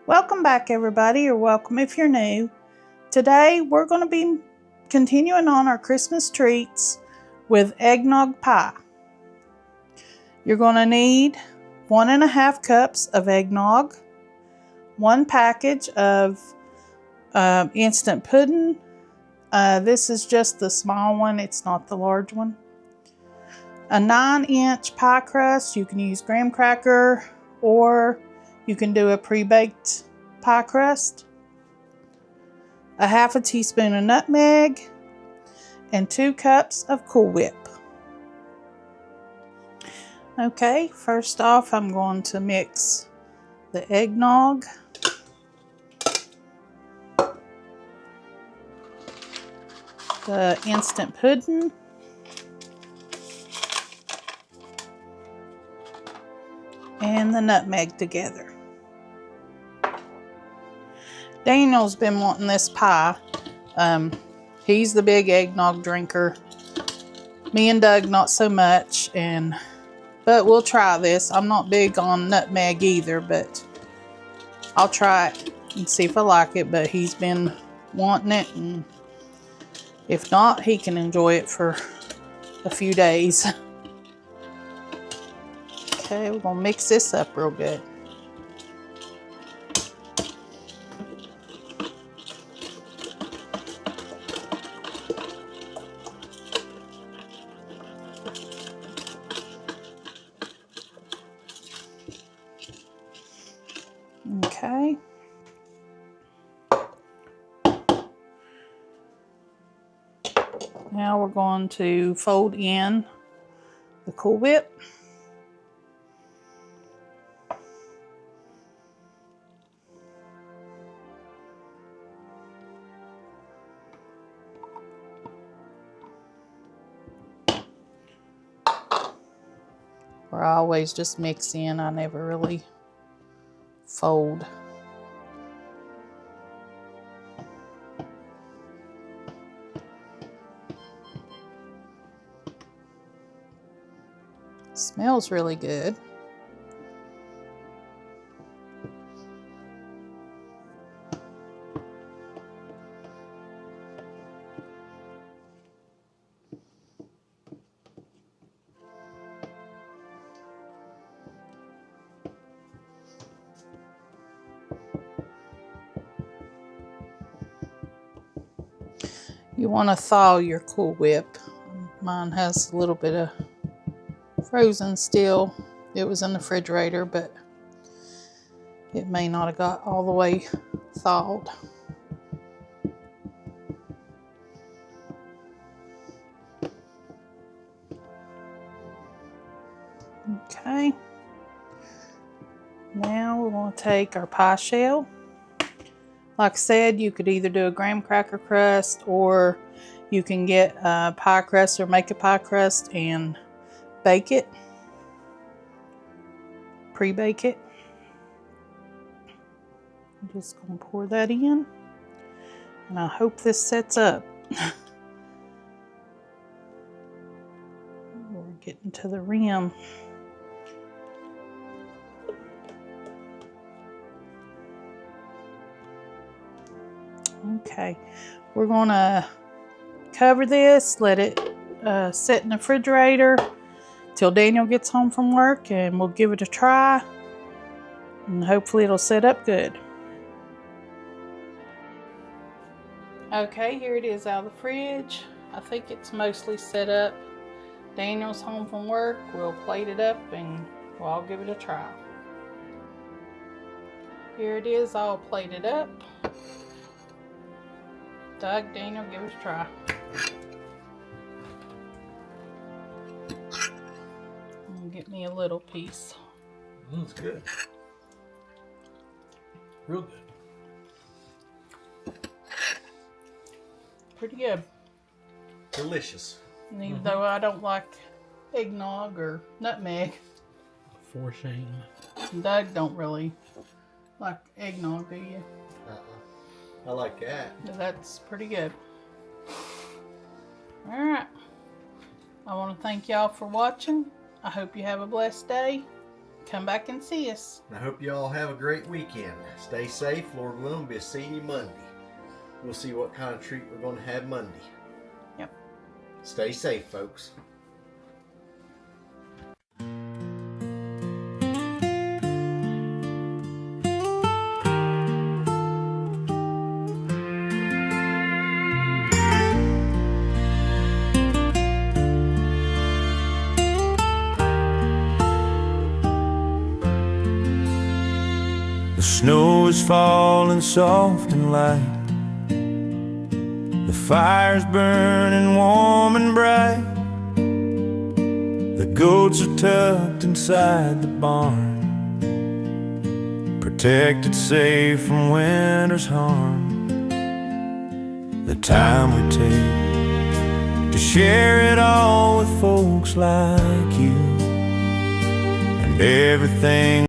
Welcome back, everybody, or welcome if you're new. Today we're going to be continuing on our Christmas treats with eggnog pie. You're going to need 1.5 cups of eggnog, 1 package of instant pudding. This is just the small one, it's not the large one. A 9-inch pie crust. You can use graham cracker or you can do a pre-baked pie crust. A 1/2 teaspoon of nutmeg and 2 cups of Cool Whip. Okay, first off I'm going to mix the eggnog, the instant pudding, and the nutmeg together. Daniel's been wanting this pie. He's the big eggnog drinker. Me and Doug not so much, but we'll try this. I'm not big on nutmeg either, but I'll try it and see if I like it. But he's been wanting it, and if not, he can enjoy it for a few days. Okay, we're gonna mix this up real good. Okay. Now we're going to fold in the Cool Whip. Or I always just mix in, I never really fold. Smells really good. You want to thaw your Cool Whip. Mine has a little bit of frozen still. It was in the refrigerator, but it may not have got all the way thawed. Okay. Now we're going to take our pie shell. Like I said, you could either do a graham cracker crust or you can get a pie crust or make a pie crust and bake it. Pre-bake it. I'm just going to pour that in. And I hope this sets up. We're getting to the rim. Okay, we're going to cover this, let it sit in the refrigerator till Daniel gets home from work, and we'll give it a try, and hopefully it'll set up good. Okay, here it is out of the fridge. I think it's mostly set up. Daniel's home from work, we'll plate it up and we'll all give it a try. Here it is all plated up. Doug, Daniel, give it a try. And get me a little piece. It's good. Real good. Pretty good. Delicious. And even though I don't like eggnog or nutmeg. For shame. Doug don't really like eggnog, do you? I like that. That's pretty good. Alright. I want to thank y'all for watching. I hope you have a blessed day. Come back and see us. I hope you all have a great weekend. Stay safe. Lord willing, we'll be seeing you Monday. We'll see what kind of treat we're going to have Monday. Yep. Stay safe, folks. The snow is falling soft and light. The fire's burning warm and bright. The goats are tucked inside the barn, protected safe from winter's harm. The time we take to share it all with folks like you, and everything.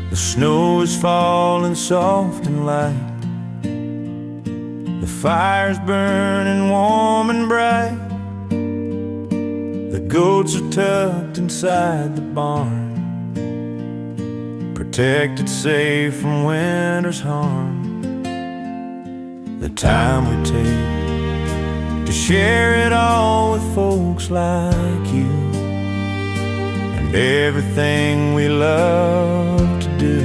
The snow is falling soft and light. The fire's burning warm and bright. The goats are tucked inside the barn, protected safe from winter's harm. The time we take to share it all with folks like you, and everything we love to do.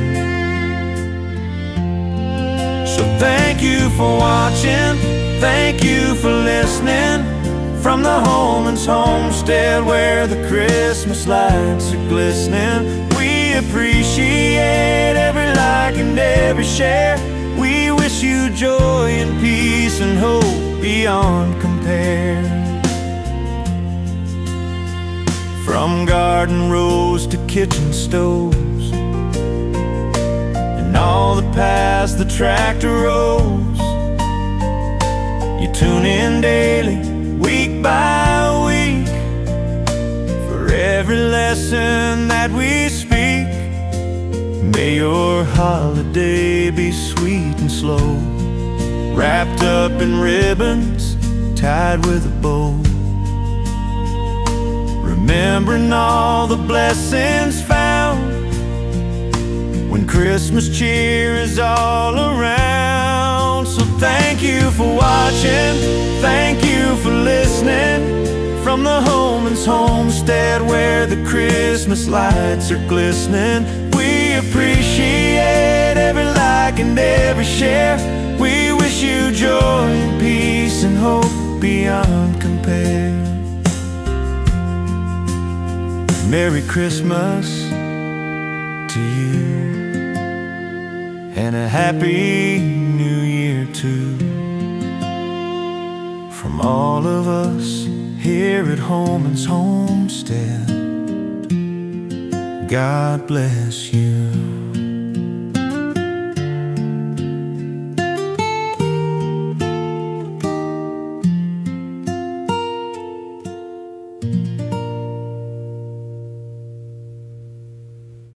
So thank you for watching, thank you for listening. From the Holmans Homestead, where the Christmas lights are glistening, we appreciate every like and every share. We wish you joy and peace and hope beyond compare. From garden rows to kitchen stoves, and all the paths the tractor rows, you tune in daily, week by week, for every lesson that we speak. May your holiday be sweet and slow, wrapped up in ribbons, tied with a bow, remembering all the blessings found when Christmas cheer is all around. So thank you for watching, thank you for listening. From the Holmans Homestead, where the Christmas lights are glistening, we appreciate every like and every share. We wish you joy and peace and hope beyond compare. Merry Christmas to you, and a Happy New Year too, from all of us here at Holmans Homestead. God bless you.